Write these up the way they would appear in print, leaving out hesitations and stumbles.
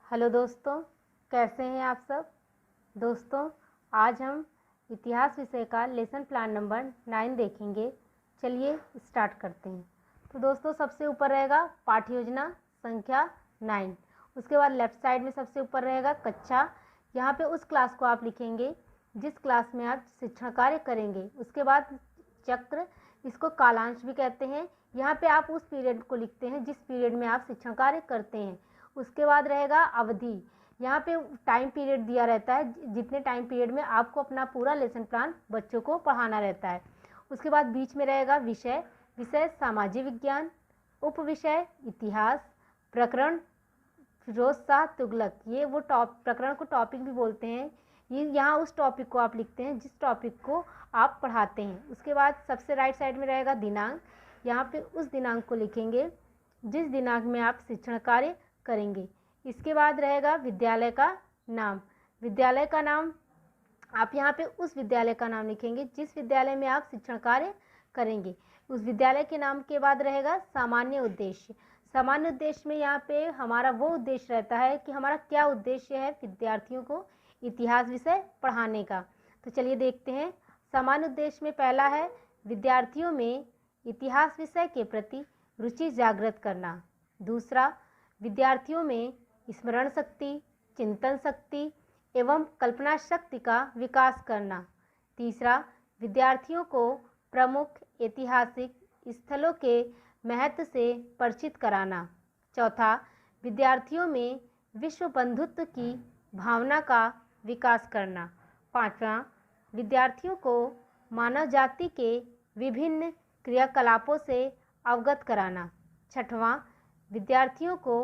Hello दोस्तों, कैसे हैं आप सब। दोस्तों, आज हम इतिहास विषय का लेसन प्लान नंबर 9 देखेंगे। चलिए स्टार्ट करते हैं। तो दोस्तों, सबसे ऊपर रहेगा पाठ्य योजना संख्या 9। उसके बाद लेफ्ट साइड में सबसे ऊपर रहेगा कक्षा। यहाँ पे उस क्लास को आप लिखेंगे जिस क्लास में आप शिक्षण कार्य करेंगे। उसके बाद चक्र, इसको कालांश भी कहते हैं। यहाँ पे आप उस पीरियड को लिखते हैं जिस पीरियड में आप शिक्षण कार्य करते हैं। उसके बाद रहेगा अवधि। यहाँ पे टाइम पीरियड दिया रहता है, जितने टाइम पीरियड में आपको अपना पूरा लेसन प्लान बच्चों को पढ़ाना रहता है। उसके बाद बीच में रहेगा विषय। विषय सामाजिक विज्ञान, उप विषय इतिहास, प्रकरण फिरोज शाह तुगलक। ये वो प्रकरण को टॉपिक भी बोलते हैं। ये यहाँ उस टॉपिक को आप लिखते हैं जिस टॉपिक को आप पढ़ाते हैं। उसके बाद सबसे राइट साइड में रहेगा दिनांक। यहाँ पे उस दिनांक को लिखेंगे जिस दिनांक में आप शिक्षण कार्य करेंगे। इसके बाद रहेगा विद्यालय का नाम। विद्यालय का नाम आप यहाँ पे उस विद्यालय का नाम लिखेंगे जिस विद्यालय में आप शिक्षण कार्य करेंगे। उस विद्यालय के नाम के बाद रहेगा सामान्य उद्देश्य। सामान्य उद्देश्य में यहाँ पे हमारा वो उद्देश्य रहता है कि हमारा क्या उद्देश्य है विद्यार्थियों को इतिहास विषय पढ़ाने का। तो चलिए देखते हैं। सामान्य उद्देश्य में पहला है विद्यार्थियों में इतिहास विषय के प्रति रुचि जागृत करना। दूसरा, विद्यार्थियों में स्मरण शक्ति, चिंतन शक्ति एवं कल्पना शक्ति का विकास करना। तीसरा, विद्यार्थियों को प्रमुख ऐतिहासिक स्थलों के महत्व से परिचित कराना। चौथा, विद्यार्थियों में विश्व बंधुत्व की भावना का विकास करना। पांचवा, विद्यार्थियों को मानव जाति के विभिन्न क्रियाकलापों से अवगत कराना। छठवां, विद्यार्थियों को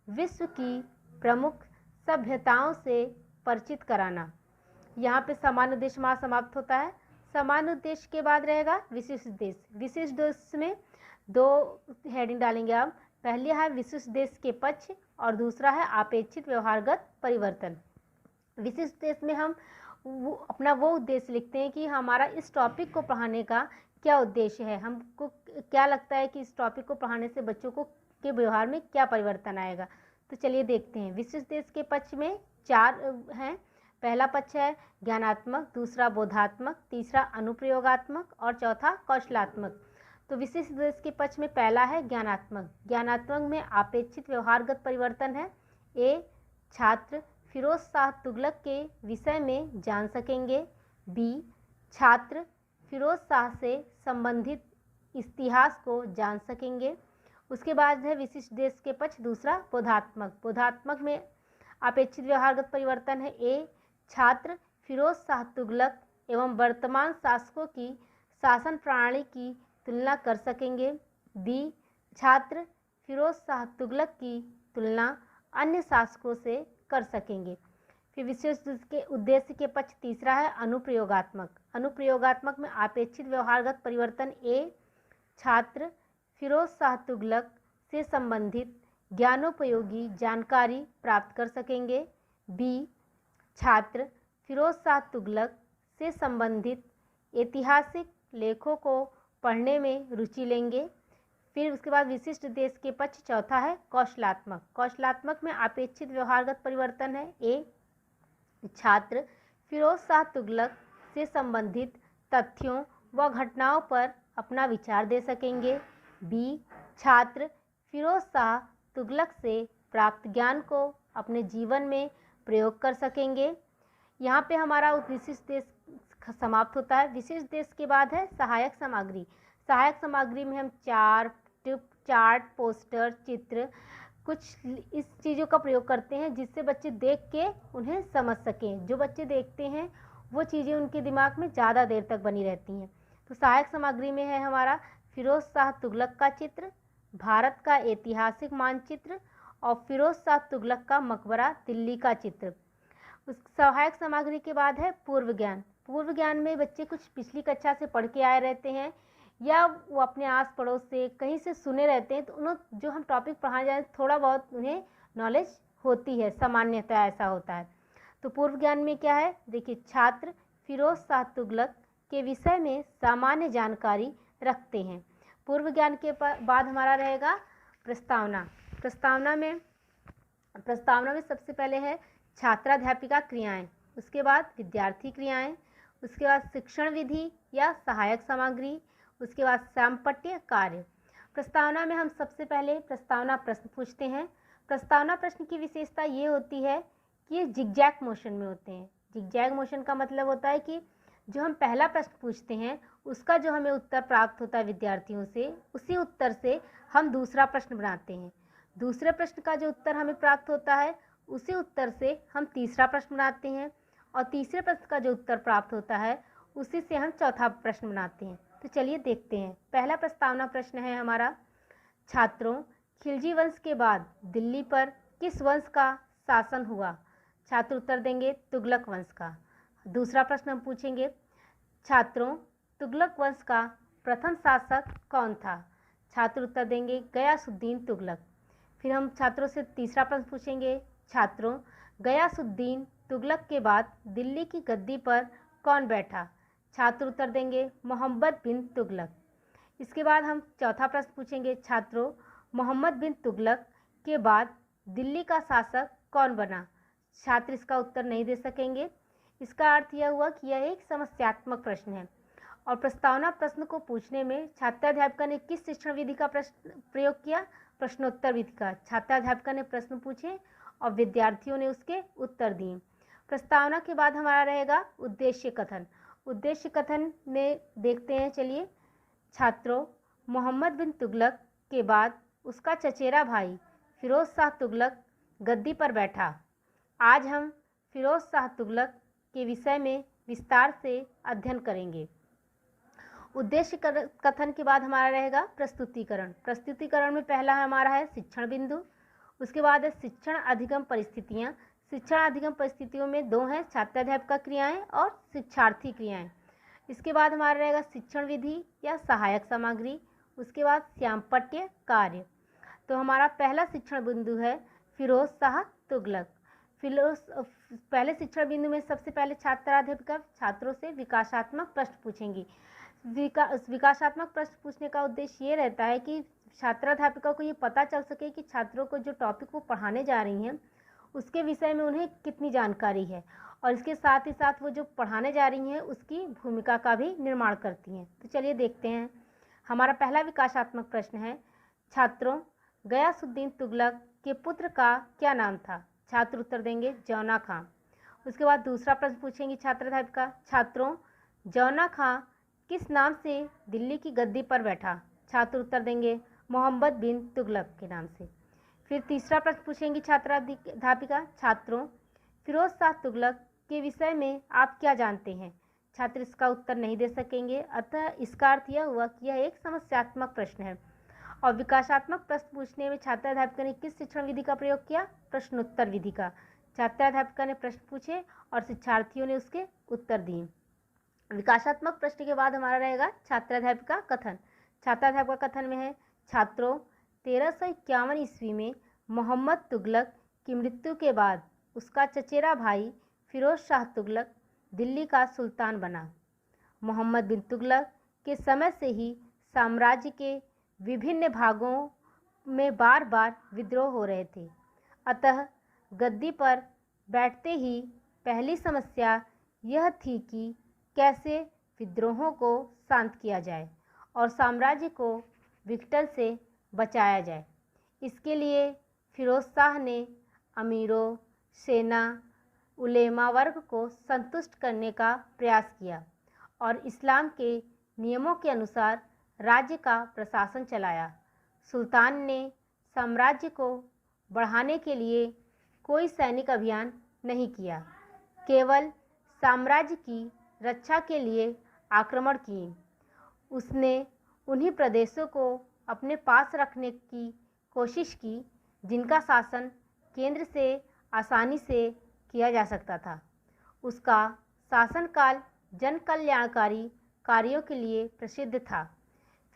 विश्व की प्रमुख सभ्यताओं से परिचित कराना। यहाँ पे सामान्य उद्देश्य वहाँ समाप्त होता है। सामान्य उद्देश्य के बाद रहेगा विशिष्ट उद्देश्य। विशिष्ट उद्देश्य में दो हेडिंग डालेंगे आप। पहली है विशिष्ट उद्देश्य के पक्ष और दूसरा है अपेक्षित व्यवहारगत परिवर्तन। विशिष्ट उद्देश्य में हम अपना वो उद्देश्य लिखते हैं कि हमारा इस टॉपिक को पढ़ाने का क्या उद्देश्य है, हमको क्या लगता है कि इस टॉपिक को पढ़ाने से बच्चों को के व्यवहार में क्या परिवर्तन आएगा। तो चलिए देखते हैं। विशिष्ट उद्देश्य के पक्ष में 4 हैं। पहला पक्ष है ज्ञानात्मक, दूसरा बोधात्मक, तीसरा अनुप्रयोगात्मक और चौथा कौशलात्मक। तो विशिष्ट उद्देश्य के पक्ष में पहला है ज्ञानात्मक। ज्ञानात्मक में अपेक्षित व्यवहारगत परिवर्तन है। ए, छात्र फिरोज शाह तुगलक के विषय में जान सकेंगे। बी, छात्र फिरोज शाह से संबंधित इतिहास को जान सकेंगे। उसके बाद है विशिष्ट उद्देश्य के पक्ष दूसरा बोधात्मक। बोधात्मक में अपेक्षित व्यवहारगत परिवर्तन है। ए, छात्र फिरोज शाह तुगलक एवं वर्तमान शासकों की शासन प्रणाली की तुलना कर सकेंगे। बी, छात्र फिरोज शाह तुगलक की तुलना अन्य शासकों से कर सकेंगे। फिर विशिष्ट के उद्देश्य के पक्ष तीसरा है अनुप्रयोगात्मक। अनुप्रयोगात्मक में अपेक्षित व्यवहारगत परिवर्तन। ए, छात्र फिरोज शाह तुगलक से संबंधित ज्ञानोपयोगी जानकारी प्राप्त कर सकेंगे। बी, छात्र फिरोज शाह तुगलक से संबंधित ऐतिहासिक लेखों को पढ़ने में रुचि लेंगे। फिर उसके बाद विशिष्ट उद्देश्य के पक्ष चौथा है कौशलात्मक। कौशलात्मक में अपेक्षित व्यवहारगत परिवर्तन है। ए, छात्र फिरोज शाह तुगलक से संबंधित तथ्यों व घटनाओं पर अपना विचार दे सकेंगे। बी, छात्र फिरोज शाह तुगलक से प्राप्त ज्ञान को अपने जीवन में प्रयोग कर सकेंगे। यहाँ पे हमारा विशिष्ट उद्देश्य समाप्त होता है। विशिष्ट उद्देश्य के बाद है सहायक सामग्री। सहायक सामग्री में हम चार्ट, पोस्टर, चित्र कुछ इस चीज़ों का प्रयोग करते हैं जिससे बच्चे देख के उन्हें समझ सकें। जो बच्चे देखते हैं वो चीज़ें उनके दिमाग में ज़्यादा देर तक बनी रहती हैं। तो सहायक सामग्री में है हमारा फिरोज शाह तुगलक का चित्र, भारत का ऐतिहासिक मानचित्र और फिरोज शाह तुगलक का मकबरा दिल्ली का चित्र। उस सहायक सामग्री के बाद है पूर्व ज्ञान। पूर्व ज्ञान में बच्चे कुछ पिछली कक्षा से पढ़ के आए रहते हैं या वो अपने आस पड़ोस से कहीं से सुने रहते हैं, तो उन्हें जो हम टॉपिक पढ़ाने जाए थोड़ा बहुत उन्हें नॉलेज होती है, सामान्यतः ऐसा होता है। तो पूर्व ज्ञान में क्या है, देखिए, छात्र फिरोज शाह तुगलक के विषय में सामान्य जानकारी रखते हैं। पूर्व ज्ञान के बाद हमारा रहेगा प्रस्तावना। प्रस्तावना में प्रस्तावना में सबसे पहले है छात्राध्यापिका क्रियाएं, उसके बाद विद्यार्थी क्रियाएं, उसके बाद शिक्षण विधि या सहायक सामग्री, उसके बाद सामपट्य कार्य। प्रस्तावना में हम सबसे पहले प्रस्तावना प्रश्न पूछते हैं। प्रस्तावना प्रश्न की विशेषता ये होती है कि ये जिगजैग मोशन में होते हैं। जिगजैग मोशन का मतलब होता है कि जो हम पहला प्रश्न पूछते हैं उसका जो हमें उत्तर प्राप्त होता है विद्यार्थियों से, उसी उत्तर से हम दूसरा प्रश्न बनाते हैं। दूसरे प्रश्न का जो उत्तर हमें प्राप्त होता है उसी उत्तर से हम तीसरा प्रश्न बनाते हैं, और तीसरे प्रश्न का जो उत्तर प्राप्त होता है उसी से हम चौथा प्रश्न बनाते हैं। तो चलिए देखते हैं। पहला प्रस्तावना प्रश्न है हमारा, छात्रों, खिलजी वंश के बाद दिल्ली पर किस वंश का शासन हुआ? छात्र उत्तर देंगे तुगलक वंश का। दूसरा प्रश्न हम पूछेंगे, छात्रों, तुगलक वंश का प्रथम शासक कौन था? छात्र उत्तर देंगे गयासुद्दीन तुगलक। फिर हम छात्रों से तीसरा प्रश्न पूछेंगे, छात्रों, गयासुद्दीन तुगलक के बाद दिल्ली की गद्दी पर कौन बैठा? छात्र उत्तर देंगे मोहम्मद बिन तुगलक। इसके बाद हम चौथा प्रश्न पूछेंगे, छात्रों, मोहम्मद बिन तुगलक के बाद दिल्ली का शासक कौन बना? छात्र इसका उत्तर नहीं दे सकेंगे। इसका अर्थ यह हुआ कि यह एक समस्यात्मक प्रश्न है, और प्रस्तावना प्रश्न को पूछने में छात्राध्यापिका ने किस शिक्षण विधि का प्रयोग किया? प्रश्नोत्तर विधि का। छात्राध्यापिका ने प्रश्न पूछे और विद्यार्थियों ने उसके उत्तर दिए। प्रस्तावना के बाद हमारा रहेगा उद्देश्य कथन। उद्देश्य कथन में देखते हैं, चलिए। छात्रों, मोहम्मद बिन तुगलक के बाद उसका चचेरा भाई फिरोज शाह तुगलक गद्दी पर बैठा। आज हम फिरोज शाह तुगलक के विषय में विस्तार से अध्ययन करेंगे। उद्देश्य कथन के बाद हमारा रहेगा प्रस्तुतिकरण। प्रस्तुतिकरण में पहला हमारा है शिक्षण बिंदु, उसके बाद है शिक्षण अधिगम परिस्थितियाँ। शिक्षण अधिगम परिस्थितियों में दो हैं, छात्राध्यापिका क्रियाएं और शिक्षार्थी क्रियाएं। इसके बाद हमारा रहेगा शिक्षण विधि या सहायक सामग्री, उसके बाद श्यामपट्य कार्य। तो हमारा पहला शिक्षण बिंदु है फिरोज शाह तुगलक। पहले शिक्षण बिंदु में सबसे पहले छात्राध्यापिका छात्रों से विकासात्मक प्रश्न पूछेंगी। विकासात्मक प्रश्न पूछने का उद्देश्य ये रहता है कि छात्राध्यापिका को ये पता चल सके कि छात्रों को जो टॉपिक वो पढ़ाने जा रही हैं उसके विषय में उन्हें कितनी जानकारी है, और इसके साथ ही साथ वो जो पढ़ाने जा रही हैं उसकी भूमिका का भी निर्माण करती हैं। तो चलिए देखते हैं। हमारा पहला विकासात्मक प्रश्न है, छात्रों, गयासुद्दीन तुगलक के पुत्र का क्या नाम था? छात्र उत्तर देंगे जौना खां। उसके बाद दूसरा प्रश्न पूछेंगी छात्राध्यापिका, छात्रों, जौना खां किस नाम से दिल्ली की गद्दी पर बैठा? छात्र उत्तर देंगे मोहम्मद बिन तुगलक के नाम से। फिर तीसरा प्रश्न पूछेंगी छात्राध्यापिका, छात्रों, फिरोज शाह तुगलक के विषय में आप क्या जानते हैं? छात्र इसका उत्तर नहीं दे सकेंगे, अतः इसका अर्थ यह हुआ कि यह एक समस्यात्मक प्रश्न है। और विकासात्मक प्रश्न पूछने में छात्राध्यापिका ने किस शिक्षण विधि का प्रयोग किया? प्रश्नोत्तर विधि का। छात्राध्यापिका ने प्रश्न पूछे और शिक्षार्थियों ने उसके उत्तर दिए। विकासात्मक प्रश्न के बाद हमारा रहेगा छात्राध्यापिका कथन। छात्राध्यापिका कथन में है, छात्रों, 1351 ईस्वी में मोहम्मद तुगलक की मृत्यु के बाद उसका चचेरा भाई फिरोज शाह तुगलक दिल्ली का सुल्तान बना। मोहम्मद बिन तुगलक के समय से ही साम्राज्य के विभिन्न भागों में बार बार विद्रोह हो रहे थे, अतः गद्दी पर बैठते ही पहली समस्या यह थी कि कैसे विद्रोहों को शांत किया जाए और साम्राज्य को विघटन से बचाया जाए। इसके लिए फिरोज शाह ने अमीरों, सेना, उलेमा वर्ग को संतुष्ट करने का प्रयास किया और इस्लाम के नियमों के अनुसार राज्य का प्रशासन चलाया। सुल्तान ने साम्राज्य को बढ़ाने के लिए कोई सैनिक अभियान नहीं किया, केवल साम्राज्य की रक्षा के लिए आक्रमण किए। उसने उन्हीं प्रदेशों को अपने पास रखने की कोशिश की जिनका शासन केंद्र से आसानी से किया जा सकता था। उसका शासनकाल जन कल्याणकारी कार्यों के लिए प्रसिद्ध था।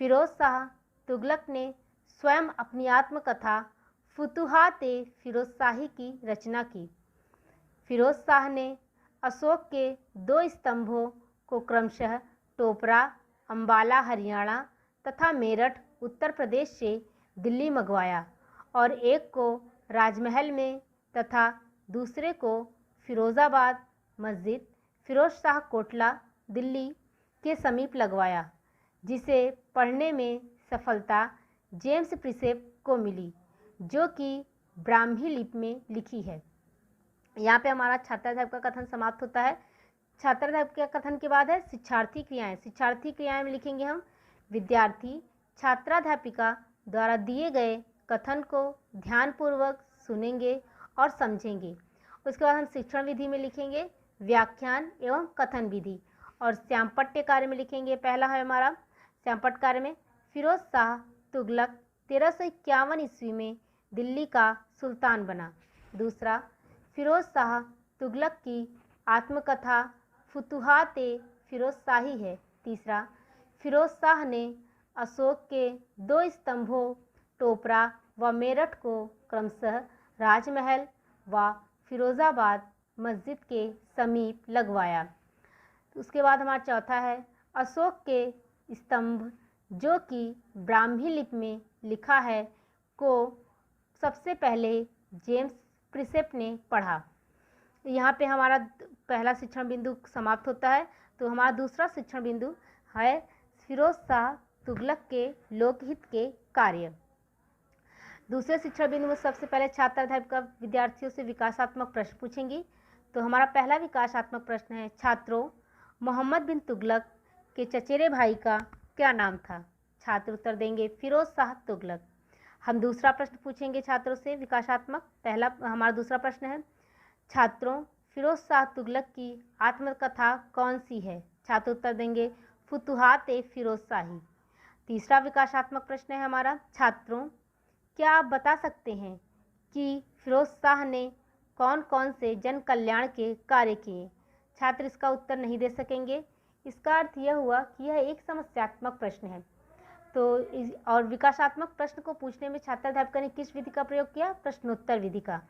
फिरोज शाह तुगलक ने स्वयं अपनी आत्मकथा फुतुहात-ए-फिरोजशाही की रचना की। फिरोज शाह ने अशोक के 2 स्तंभों को क्रमशः टोपरा, अंबाला हरियाणा तथा मेरठ उत्तर प्रदेश से दिल्ली मंगवाया और एक को राजमहल में तथा दूसरे को फिरोज़ाबाद मस्जिद फिरोज शाह कोटला दिल्ली के समीप लगवाया, जिसे पढ़ने में सफलता जेम्स प्रिसेप को मिली, जो कि ब्राह्मी लिपि में लिखी है। यहाँ पे हमारा छात्राध्याप का कथन समाप्त होता है। छात्राध्याप के कथन के बाद है शिक्षार्थी क्रियाएं। शिक्षार्थी क्रियाएं में लिखेंगे हम विद्यार्थी छात्राध्यापिका द्वारा दिए गए कथन को ध्यानपूर्वक सुनेंगे और समझेंगे। उसके बाद हम शिक्षण विधि में लिखेंगे व्याख्यान एवं कथन विधि। और श्यामपट्ट कार्य में लिखेंगे, पहला है हमारा श्यामपट्ट कार्य में फिरोज शाह तुगलक 1351 ईस्वी में दिल्ली का सुल्तान बना। दूसरा, फिरोज शाह तुगलक की आत्मकथा फुतुहात-ए-फिरोज शाही है। तीसरा, फिरोज शाह ने अशोक के 2 स्तंभों टोपरा व मेरठ को क्रमशः राजमहल व फिरोज़ाबाद मस्जिद के समीप लगवाया। उसके बाद हमारा चौथा है अशोक के स्तंभ, जो कि ब्राह्मी लिपि में लिखा है, को सबसे पहले जेम्स प्रिसेप ने पढ़ा। यहाँ पे हमारा पहला शिक्षण बिंदु समाप्त होता है। तो हमारा दूसरा शिक्षण बिंदु है फिरोज शाह तुगलक के लोकहित के कार्य। दूसरे शिक्षण बिंदु में सबसे पहले छात्राध्यापिका विद्यार्थियों से विकासात्मक प्रश्न पूछेंगी। तो हमारा पहला विकासात्मक प्रश्न है, छात्रों, मोहम्मद बिन तुगलक के चचेरे भाई का क्या नाम था? छात्र उत्तर देंगे फिरोज शाह तुगलक। हम दूसरा प्रश्न पूछेंगे छात्रों से विकासात्मक। पहला हमारा दूसरा प्रश्न है, छात्रों, फिरोज शाह तुगलक की आत्मकथा कौन सी है? छात्र उत्तर देंगे फुतुहात-ए-फिरोज शाही। तीसरा विकासात्मक प्रश्न है हमारा, छात्रों, क्या आप बता सकते हैं कि फिरोज शाह ने कौन कौन से जन कल्याण के कार्य किए? छात्र इसका उत्तर नहीं दे सकेंगे। इसका अर्थ यह हुआ कि यह एक समस्यात्मक प्रश्न है। और विकासात्मक प्रश्न को पूछने में छात्राध्यापिका ने किस विधि का प्रयोग किया? प्रश्नोत्तर विधि का।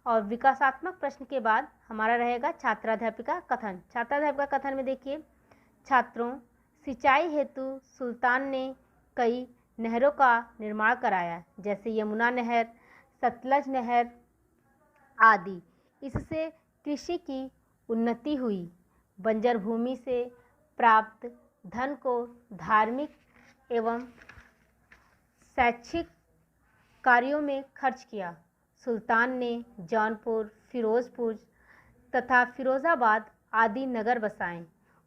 और विकासात्मक प्रश्न के बाद हमारा रहेगा छात्राध्यापिका कथन। छात्राध्यापिका कथन में देखिए, छात्रों, सिंचाई हेतु सुल्तान ने कई नहरों का निर्माण कराया, जैसे यमुना नहर, सतलज नहर आदि। इससे कृषि की उन्नति हुई। बंजर भूमि से प्राप्त धन को धार्मिक एवं शैक्षिक कार्यों में खर्च किया। सुल्तान ने जौनपुर, फिरोजपुर तथा फिरोज़ाबाद आदि नगर बसाए।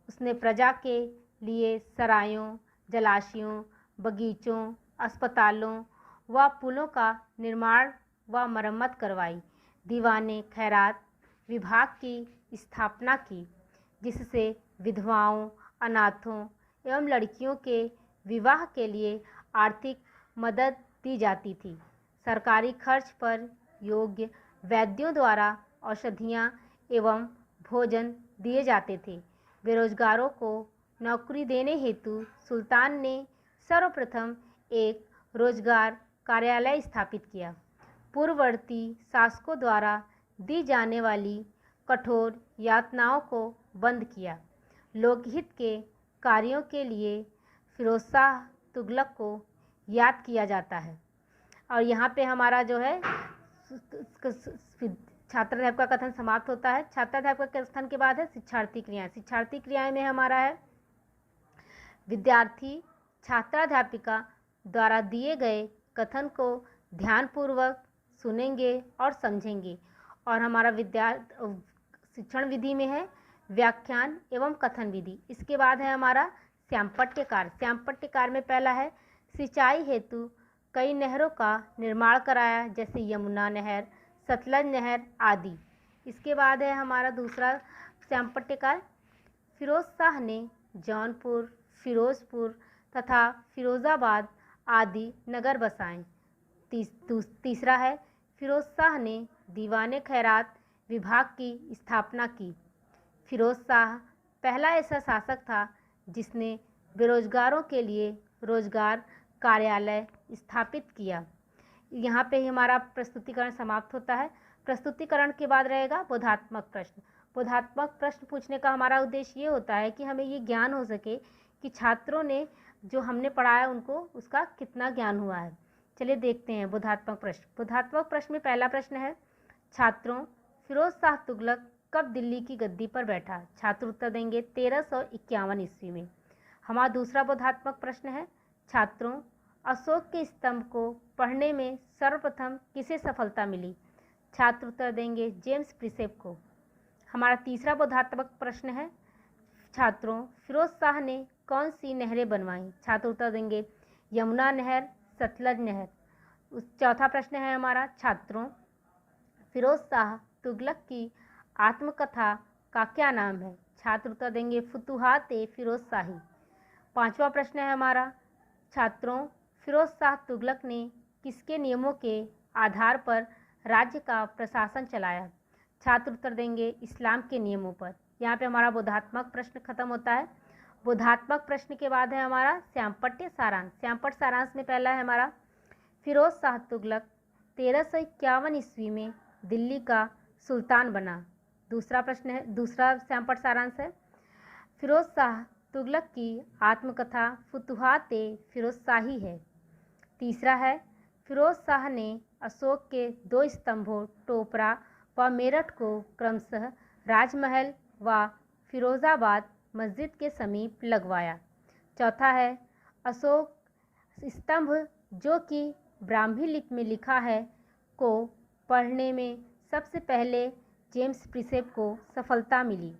उसने प्रजा के लिए सरायों, जलाशयों, बगीचों, अस्पतालों व पुलों का निर्माण व मरम्मत करवाई। दीवाने खैरात विभाग की स्थापना की, जिससे विधवाओं, अनाथों एवं लड़कियों के विवाह के लिए आर्थिक मदद दी जाती थी। सरकारी खर्च पर योग्य वैद्यों द्वारा औषधियाँ एवं भोजन दिए जाते थे। बेरोजगारों को नौकरी देने हेतु सुल्तान ने सर्वप्रथम एक रोजगार कार्यालय स्थापित किया। पूर्ववर्ती शासकों द्वारा दी जाने वाली कठोर यातनाओं को बंद किया। लोकहित के कार्यों के लिए फिरोज शाह तुगलक को याद किया जाता है। और यहाँ पे हमारा जो है छात्राध्याप का कथन समाप्त होता है। छात्राध्याप का कथन के बाद है शिक्षार्थी क्रियाएं। शिक्षार्थी क्रियाएं में हमारा है विद्यार्थी छात्राध्यापिका द्वारा दिए गए कथन को ध्यानपूर्वक सुनेंगे और समझेंगे। और हमारा शिक्षण विधि में है व्याख्यान एवं कथन विधि। इसके बाद है हमारा श्यामपट्ट कार्य। श्यामपट्ट कार्य में पहला है सिंचाई हेतु कई नहरों का निर्माण कराया, जैसे यमुना नहर, सतलज नहर आदि। इसके बाद है हमारा दूसरा श्यामपट्ट कार्य, फिरोज शाह ने जौनपुर, फिरोजपुर तथा फिरोज़ाबाद आदि नगर बसाए। तीसरा है फिरोज शाह ने दीवाने खैरात विभाग की स्थापना की। फिरोज शाह पहला ऐसा शासक था जिसने बेरोजगारों के लिए रोजगार कार्यालय स्थापित किया। यहाँ पे ही हमारा प्रस्तुतिकरण समाप्त होता है। प्रस्तुतिकरण के बाद रहेगा बोधात्मक प्रश्न। बोधात्मक प्रश्न पूछने का हमारा उद्देश्य ये होता है कि हमें ये ज्ञान हो सके कि छात्रों ने जो हमने पढ़ाया उनको उसका कितना ज्ञान हुआ है। चलिए देखते हैं बोधात्मक प्रश्न। बोधात्मक प्रश्न में पहला प्रश्न है, छात्रों फिरोज शाह तुगलक कब दिल्ली की गद्दी पर बैठा? छात्र उत्तर देंगे 1351 ईस्वी में। हमारा दूसरा बोधात्मक प्रश्न है, छात्रों अशोक के स्तंभ को पढ़ने में सर्वप्रथम किसे सफलता मिली? छात्र उत्तर देंगे जेम्स प्रिसेप को। हमारा तीसरा बोधात्मक प्रश्न है, छात्रों फिरोज शाह ने कौन सी नहरें बनवाई? छात्र उत्तर देंगे यमुना नहर, सतलज नहर। चौथा प्रश्न है हमारा, छात्रों फिरोज शाह तुगलक की आत्मकथा का क्या नाम है? छात्र उत्तर देंगे फुतुहात-ए-फिरोज शाही। पांचवा प्रश्न है हमारा, छात्रों फिरोज शाह तुगलक ने किसके नियमों के आधार पर राज्य का प्रशासन चलाया? छात्र उत्तर देंगे इस्लाम के नियमों पर। यहाँ पे हमारा बोधात्मक प्रश्न खत्म होता है। बोधात्मक प्रश्न के बाद है हमारा श्यामपट्ट सारांश। श्यामपट्ट सारांश में पहला है हमारा, फिरोज शाह तुगलक 1351 ईस्वी में दिल्ली का सुल्तान बना। दूसरा प्रश्न है, दूसरा श्यामपट्ट सारांश है, फिरोज शाह तुगलक की आत्मकथा फुतुहात-ए-फिरोज शाही है। तीसरा है, फिरोज शाह ने अशोक के 2 स्तंभों टोपरा व मेरठ को क्रमशः राजमहल व फिरोजाबाद मस्जिद के समीप लगवाया। चौथा है, अशोक स्तंभ जो कि ब्राह्मी लिपि में लिखा है को पढ़ने में सबसे पहले जेम्स प्रिसेप को सफलता मिली।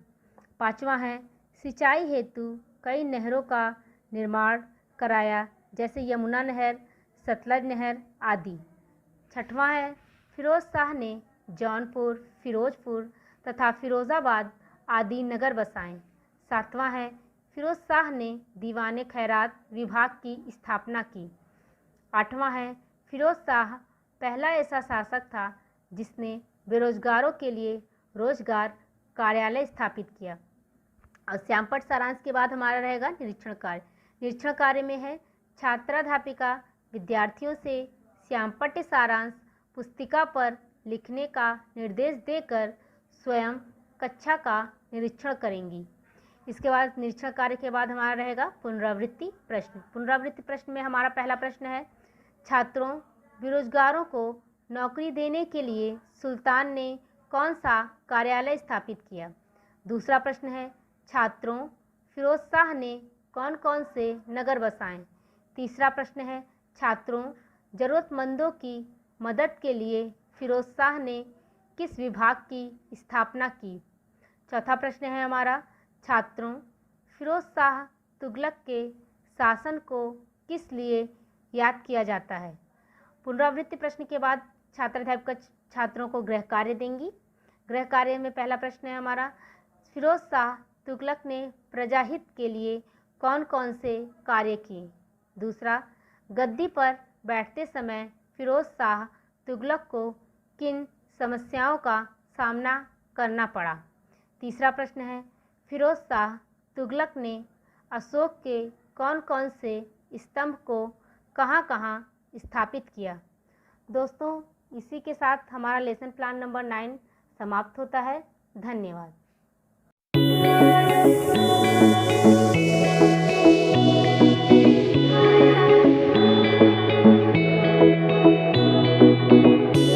पांचवा है, सिंचाई हेतु कई नहरों का निर्माण कराया, जैसे यमुना नहर, सतलज नहर आदि। छठवां है, फिरोज शाह ने जौनपुर, फिरोजपुर तथा फिरोजाबाद आदि नगर बसाए। सातवां है, फिरोज शाह ने दीवाने खैरात विभाग की स्थापना की। आठवां है, फिरोज शाह पहला ऐसा शासक था जिसने बेरोजगारों के लिए रोजगार कार्यालय स्थापित किया। और श्यामपट्ट सारांश के बाद हमारा रहेगा निरीक्षण कार्य। निरीक्षण कार्य में है, छात्राध्यापिका विद्यार्थियों से श्यामपट्ट सारांश पुस्तिका पर लिखने का निर्देश देकर स्वयं कक्षा का निरीक्षण करेंगी। इसके बाद निरीक्षण कार्य के बाद हमारा रहेगा पुनरावृत्ति प्रश्न। पुनरावृत्ति प्रश्न में हमारा पहला प्रश्न है, छात्रों बेरोजगारों को नौकरी देने के लिए सुल्तान ने कौन सा कार्यालय स्थापित किया? दूसरा प्रश्न है, छात्रों फिरोज शाह ने कौन कौन से नगर बसाए? तीसरा प्रश्न है, छात्रों ज़रूरतमंदों की मदद के लिए फिरोज शाह ने किस विभाग की स्थापना की? चौथा प्रश्न है हमारा, छात्रों फिरोज शाह तुगलक के शासन को किस लिए याद किया जाता है? पुनरावृत्ति प्रश्न के बाद छात्राध्यापिका छात्रों को गृह कार्य देंगी। गृह कार्य में पहला प्रश्न है हमारा, फिरोज शाह तुगलक ने प्रजाहित के लिए कौन कौन से कार्य किए? दूसरा, गद्दी पर बैठते समय फिरोज शाह तुगलक को किन समस्याओं का सामना करना पड़ा? तीसरा प्रश्न है, फिरोज शाह तुगलक ने अशोक के कौन कौन से स्तंभ को कहाँ कहाँ स्थापित किया? दोस्तों, इसी के साथ हमारा लेसन प्लान नंबर 9 समाप्त होता है। धन्यवाद।